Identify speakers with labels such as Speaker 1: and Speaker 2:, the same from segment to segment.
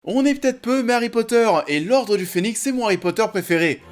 Speaker 1: On est peut-être peu, mais Harry Potter et l'Ordre du Phénix, c'est mon Harry Potter préféré.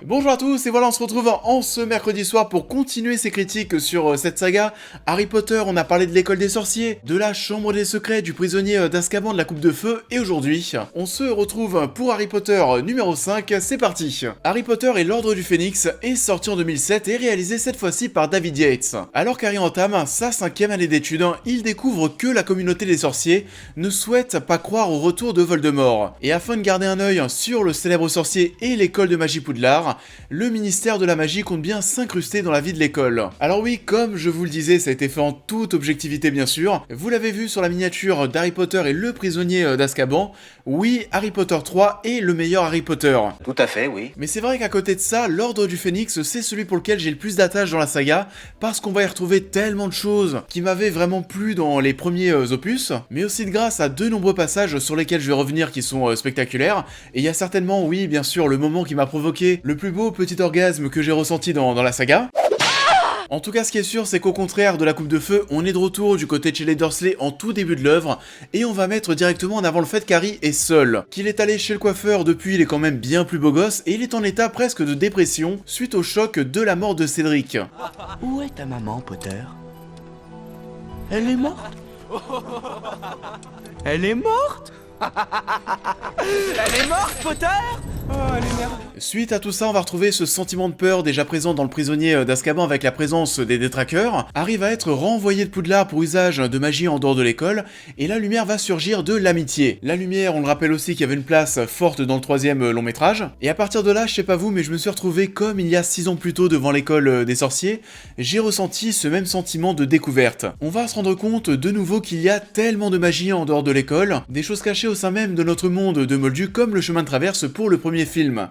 Speaker 1: Bonjour à tous, et voilà, on se retrouve en ce mercredi soir pour continuer ces critiques sur cette saga. Harry Potter, on a parlé de l'école des sorciers, de la chambre des secrets, du prisonnier d'Azkaban, de la coupe de feu, et aujourd'hui, on se retrouve pour Harry Potter numéro 5, c'est parti. Harry Potter et l'Ordre du Phénix est sorti en 2007 et réalisé cette fois-ci par David Yates. Alors qu'Harry entame sa 5e année d'études, il découvre que la communauté des sorciers ne souhaite pas croire au retour de Voldemort. Et afin de garder un œil sur le célèbre sorcier et l'école de magie Poudlard, le ministère de la magie compte bien s'incruster dans la vie de l'école. Alors oui, comme je vous le disais, ça a été fait en toute objectivité bien sûr. Vous l'avez vu sur la miniature d'Harry Potter et le prisonnier d'Azkaban. Oui, Harry Potter 3 est le meilleur Harry Potter.
Speaker 2: Tout à fait, oui.
Speaker 1: Mais c'est vrai qu'à côté de ça, l'Ordre du Phénix, c'est celui pour lequel j'ai le plus d'attache dans la saga, parce qu'on va y retrouver tellement de choses qui m'avaient vraiment plu dans les premiers opus, mais aussi de grâce à de nombreux passages sur lesquels je vais revenir qui sont spectaculaires. Et il y a certainement, oui, bien sûr, le moment qui m'a provoqué le plus beau petit orgasme que j'ai ressenti dans la saga. En tout cas, ce qui est sûr, c'est qu'au contraire de la coupe de feu, on est de retour du côté de chez les Dursley en tout début de l'œuvre, et on va mettre directement en avant le fait qu'Harry est seul. Qu'il est allé chez le coiffeur depuis, il est quand même bien plus beau gosse, et il est en état presque de dépression suite au choc de la mort de Cédric.
Speaker 2: Où est ta maman, Potter? Elle est morte? Elle est morte? Elle est morte, Potter? Oh, elle est merde.
Speaker 1: Suite à tout ça, on va retrouver ce sentiment de peur déjà présent dans le prisonnier d'Azkaban avec la présence des détraqueurs. Harry va être renvoyé de Poudlard pour usage de magie en dehors de l'école, et la lumière va surgir de l'amitié. La lumière, on le rappelle aussi qu'il y avait une place forte dans le 3e long métrage, et à partir de là, je sais pas vous, mais je me suis retrouvé comme il y a 6 ans plus tôt devant l'école des sorciers, j'ai ressenti ce même sentiment de découverte. On va se rendre compte de nouveau qu'il y a tellement de magie en dehors de l'école, des choses cachées au sein même de notre monde de Moldu comme le chemin de traverse pour le premier film.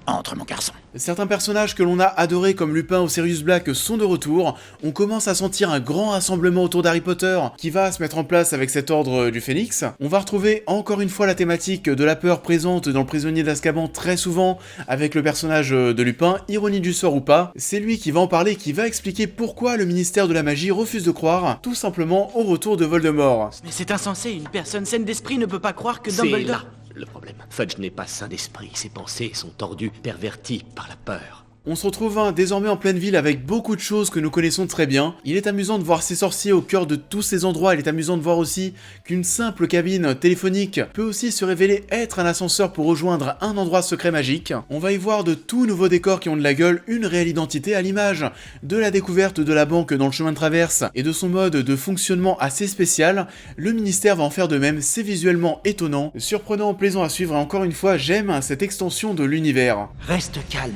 Speaker 2: Entre, mon garçon.
Speaker 1: Certains personnages que l'on a adorés comme Lupin ou Sirius Black sont de retour, on commence à sentir un grand rassemblement autour d'Harry Potter qui va se mettre en place avec cet ordre du Phénix. On va retrouver encore une fois la thématique de la peur présente dans le prisonnier d'Azkaban très souvent avec le personnage de Lupin, ironie du sort ou pas, c'est lui qui va en parler, qui va expliquer pourquoi le ministère de la magie refuse de croire tout simplement au retour de Voldemort.
Speaker 3: Mais c'est insensé, une personne saine d'esprit ne peut pas croire que
Speaker 4: C'est
Speaker 3: Dumbledore...
Speaker 4: là le problème. Fudge n'est pas sain d'esprit, ses pensées sont tordues, perverties par la peur.
Speaker 1: On se retrouve désormais en pleine ville avec beaucoup de choses que nous connaissons très bien. Il est amusant de voir ces sorciers au cœur de tous ces endroits, il est amusant de voir aussi qu'une simple cabine téléphonique peut aussi se révéler être un ascenseur pour rejoindre un endroit secret magique. On va y voir de tout nouveaux décors qui ont de la gueule, une réelle identité à l'image de la découverte de la banque dans le chemin de traverse et de son mode de fonctionnement assez spécial. Le ministère va en faire de même, c'est visuellement étonnant, surprenant, plaisant à suivre et encore une fois j'aime cette extension de l'univers.
Speaker 2: Reste calme.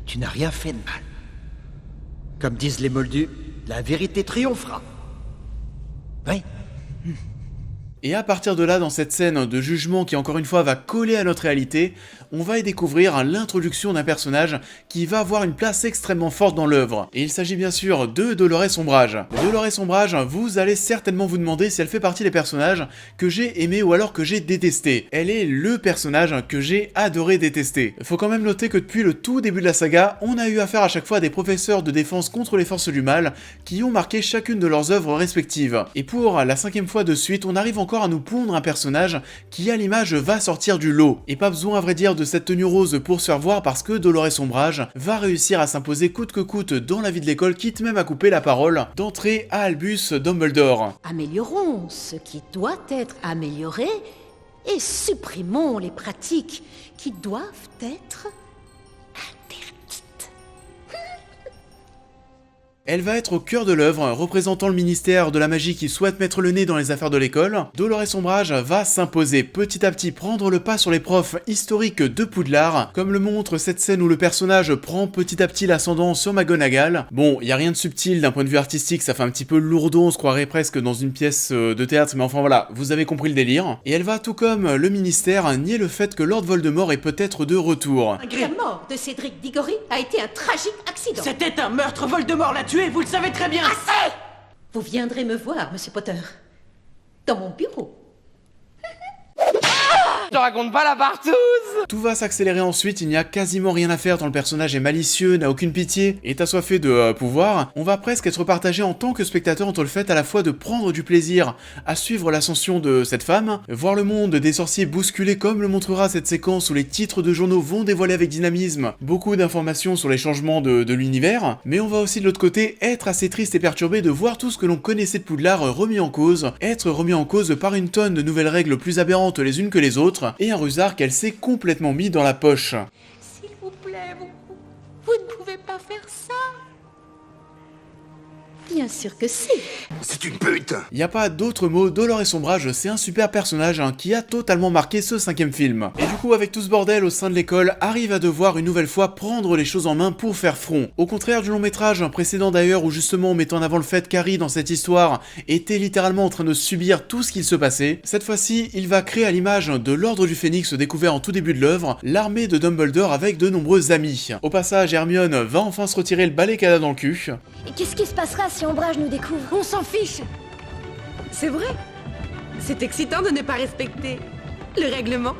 Speaker 2: Tu n'as rien fait de mal. Comme disent les Moldus, la vérité triomphera. Oui.
Speaker 1: Et à partir de là, dans cette scène de jugement qui encore une fois va coller à notre réalité, on va y découvrir l'introduction d'un personnage qui va avoir une place extrêmement forte dans l'œuvre. Et il s'agit bien sûr de Dolores Ombrage. Dolores Ombrage, vous allez certainement vous demander si elle fait partie des personnages que j'ai aimé ou alors que j'ai détesté. Elle est le personnage que j'ai adoré détester. Faut quand même noter que depuis le tout début de la saga, on a eu affaire à chaque fois à des professeurs de défense contre les forces du mal qui ont marqué chacune de leurs œuvres respectives. Et pour la 5e fois de suite, on arrive encore à nous pondre un personnage qui à l'image va sortir du lot. Et pas besoin à vrai dire de cette tenue rose pour se faire voir parce que Dolores Ombrage va réussir à s'imposer coûte que coûte dans la vie de l'école, quitte même à couper la parole d'entrée à Albus Dumbledore.
Speaker 5: Améliorons ce qui doit être amélioré et supprimons les pratiques qui doivent être interdites.
Speaker 1: Elle va être au cœur de l'œuvre, représentant le ministère de la magie qui souhaite mettre le nez dans les affaires de l'école. Dolores Ombrage va s'imposer petit à petit, prendre le pas sur les profs historiques de Poudlard, comme le montre cette scène où le personnage prend petit à petit l'ascendant sur McGonagall. Bon, y a rien de subtil d'un point de vue artistique, ça fait un petit peu lourdeau, on se croirait presque dans une pièce de théâtre, mais enfin voilà, vous avez compris le délire. Et elle va, tout comme le ministère, nier le fait que Lord Voldemort est peut-être de retour.
Speaker 5: La mort de Cédric Diggory a été un tragique accident.
Speaker 3: C'était un meurtre, Voldemort l'a tué, vous le savez très bien.
Speaker 5: Assez! Vous viendrez me voir, Monsieur Potter. dans mon bureau.
Speaker 3: Je te raconte pas la partouze.
Speaker 1: Tout va s'accélérer ensuite, il n'y a quasiment rien à faire tant le personnage est malicieux, n'a aucune pitié, est assoiffé de pouvoir. On va presque être partagé en tant que spectateur entre le fait à la fois de prendre du plaisir à suivre l'ascension de cette femme, voir le monde des sorciers bousculé comme le montrera cette séquence où les titres de journaux vont dévoiler avec dynamisme beaucoup d'informations sur les changements de l'univers, mais on va aussi de l'autre côté être assez triste et perturbé de voir tout ce que l'on connaissait de Poudlard remis en cause, être remis en cause par une tonne de nouvelles règles plus aberrantes les unes que les autres, et un rusard qu'elle s'est complètement mis dans la poche.
Speaker 5: S'il vous plaît, vous ne pouvez pas faire ça. Bien sûr que si.
Speaker 6: C'est une pute.
Speaker 1: Y a pas d'autre mot, Dolores et Sombrage, c'est un super personnage qui a totalement marqué ce 5e film. Et du coup, avec tout ce bordel au sein de l'école, Harry va devoir une nouvelle fois prendre les choses en main pour faire front. Au contraire du long métrage précédent d'ailleurs, où justement on mettait en avant le fait qu'Harry dans cette histoire était littéralement en train de subir tout ce qu'il se passait, cette fois-ci, il va créer à l'image de l'Ordre du Phénix découvert en tout début de l'œuvre, l'armée de Dumbledore avec de nombreux amis. Au passage, Hermione va enfin se retirer le balai qu'elle a dans le cul.
Speaker 7: Et qu'est-ce qui se passera si Ombrage nous découvre?
Speaker 8: On s'en fiche. C'est vrai. C'est excitant de ne pas respecter le règlement.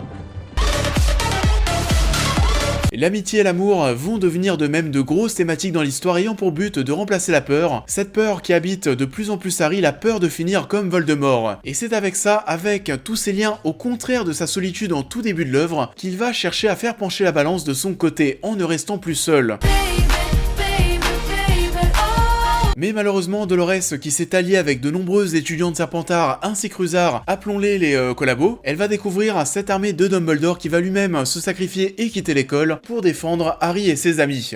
Speaker 1: L'amitié et l'amour vont devenir de même de grosses thématiques dans l'histoire ayant pour but de remplacer la peur, cette peur qui habite de plus en plus Harry, la peur de finir comme Voldemort. Et c'est avec ça, avec tous ces liens au contraire de sa solitude en tout début de l'œuvre, qu'il va chercher à faire pencher la balance de son côté en ne restant plus seul. Mais malheureusement, Dolores, qui s'est alliée avec de nombreuses étudiants de Serpentard ainsi que Rusard, appelons-les les collabos, elle va découvrir cette armée de Dumbledore qui va lui-même se sacrifier et quitter l'école pour défendre Harry et ses amis.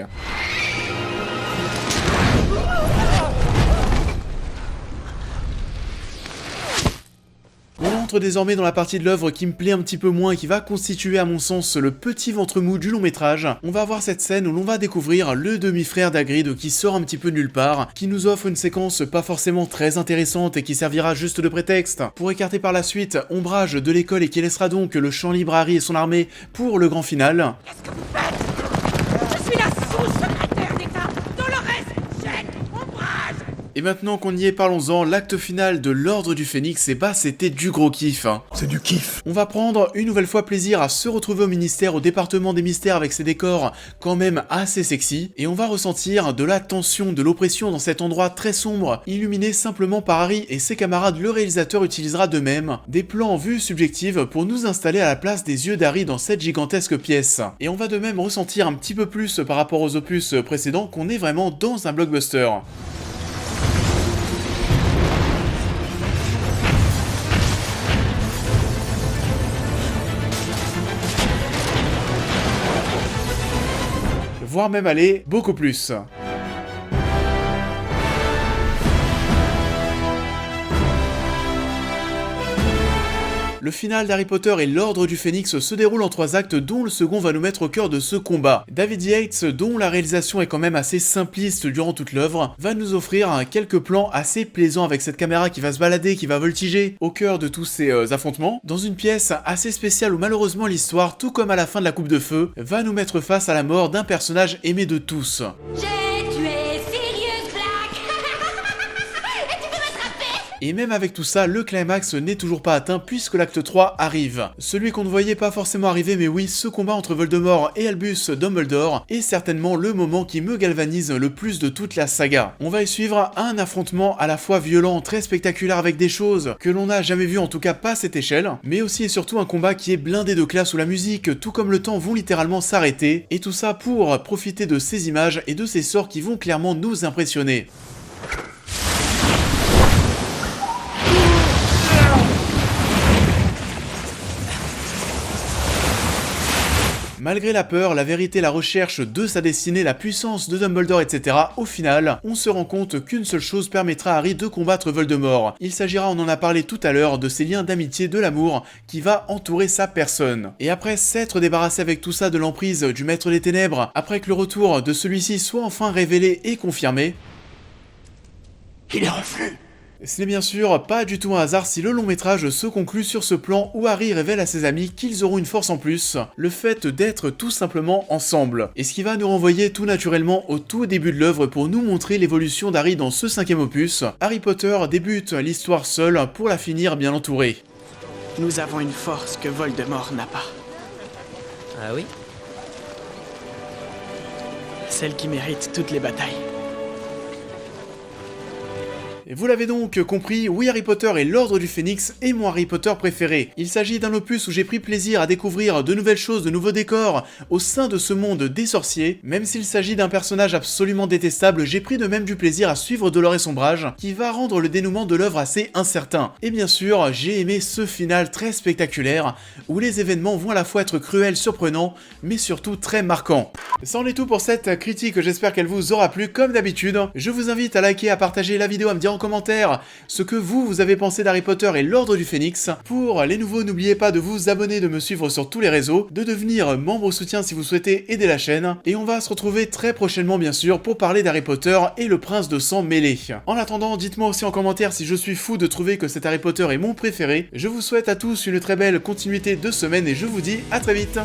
Speaker 1: On entre désormais dans la partie de l'œuvre qui me plaît un petit peu moins et qui va constituer à mon sens le petit ventre mou du long métrage. On va avoir cette scène où l'on va découvrir le demi-frère d'Hagrid qui sort un petit peu nulle part, qui nous offre une séquence pas forcément très intéressante et qui servira juste de prétexte pour écarter par la suite Ombrage de l'école et qui laissera donc le champ libre à Harry et son armée pour le grand final.
Speaker 8: Qu'est-ce que vous faites? Je suis la sous-secrétaire d'État. Dolores Jane Ombrage.
Speaker 1: Et maintenant qu'on y est, parlons-en, l'acte final de l'Ordre du Phénix, et bah c'était du gros kiff.
Speaker 6: C'est du kiff.
Speaker 1: On va prendre une nouvelle fois plaisir à se retrouver au ministère, au département des mystères avec ses décors quand même assez sexy, et on va ressentir de la tension, de l'oppression dans cet endroit très sombre, illuminé simplement par Harry et ses camarades. Le réalisateur utilisera de même des plans en vue subjective pour nous installer à la place des yeux d'Harry dans cette gigantesque pièce. Et on va de même ressentir un petit peu plus par rapport aux opus précédents qu'on est vraiment dans un blockbuster. Voire même aller beaucoup plus. Le final d'Harry Potter et l'Ordre du Phénix se déroule en 3 actes dont le second va nous mettre au cœur de ce combat. David Yates, dont la réalisation est quand même assez simpliste durant toute l'œuvre, va nous offrir quelques plans assez plaisants avec cette caméra qui va se balader, qui va voltiger au cœur de tous ces affrontements, dans une pièce assez spéciale où malheureusement l'histoire, tout comme à la fin de la Coupe de Feu, va nous mettre face à la mort d'un personnage aimé de tous.
Speaker 7: J'ai tué Sirius Black. Et tu peux m'attraper?
Speaker 1: Et même avec tout ça, le climax n'est toujours pas atteint puisque l'acte 3 arrive. Celui qu'on ne voyait pas forcément arriver, mais oui, ce combat entre Voldemort et Albus Dumbledore est certainement le moment qui me galvanise le plus de toute la saga. On va y suivre un affrontement à la fois violent, très spectaculaire avec des choses que l'on n'a jamais vues, en tout cas pas à cette échelle, mais aussi et surtout un combat qui est blindé de classe où la musique, tout comme le temps, vont littéralement s'arrêter, et tout ça pour profiter de ces images et de ces sorts qui vont clairement nous impressionner. Malgré la peur, la vérité, la recherche de sa destinée, la puissance de Dumbledore, etc., au final, on se rend compte qu'une seule chose permettra à Harry de combattre Voldemort. Il s'agira, on en a parlé tout à l'heure, de ces liens d'amitié, de l'amour qui va entourer sa personne. Et après s'être débarrassé avec tout ça de l'emprise du Maître des Ténèbres, après que le retour de celui-ci soit enfin révélé et confirmé,
Speaker 6: Il est revenu.
Speaker 1: Ce n'est bien sûr pas du tout un hasard si le long métrage se conclut sur ce plan où Harry révèle à ses amis qu'ils auront une force en plus, le fait d'être tout simplement ensemble. Et ce qui va nous renvoyer tout naturellement au tout début de l'œuvre pour nous montrer l'évolution d'Harry dans ce 5e opus. Harry Potter débute l'histoire seul pour la finir bien entouré.
Speaker 3: Nous avons une force que Voldemort n'a pas.
Speaker 4: Ah oui?
Speaker 3: Celle qui mérite toutes les batailles.
Speaker 1: Et vous l'avez donc compris, oui, Harry Potter et l'Ordre du Phénix est mon Harry Potter préféré. Il s'agit d'un opus où j'ai pris plaisir à découvrir de nouvelles choses, de nouveaux décors au sein de ce monde des sorciers. Même s'il s'agit d'un personnage absolument détestable, j'ai pris de même du plaisir à suivre Dolores Sombrage, qui va rendre le dénouement de l'œuvre assez incertain. Et bien sûr, j'ai aimé ce final très spectaculaire, où les événements vont à la fois être cruels, surprenants, mais surtout très marquants. Ça en est tout pour cette critique, j'espère qu'elle vous aura plu comme d'habitude. Je vous invite à liker, à partager la vidéo, à me dire en commentaire ce que vous avez pensé d'Harry Potter et l'Ordre du Phénix. Pour les nouveaux, n'oubliez pas de vous abonner, de me suivre sur tous les réseaux, de devenir membre soutien si vous souhaitez aider la chaîne, et on va se retrouver très prochainement bien sûr pour parler d'Harry Potter et le Prince de Sang Mêlé. En attendant, dites-moi aussi en commentaire si je suis fou de trouver que cet Harry Potter est mon préféré. Je vous souhaite à tous une très belle continuité de semaine et je vous dis à très vite.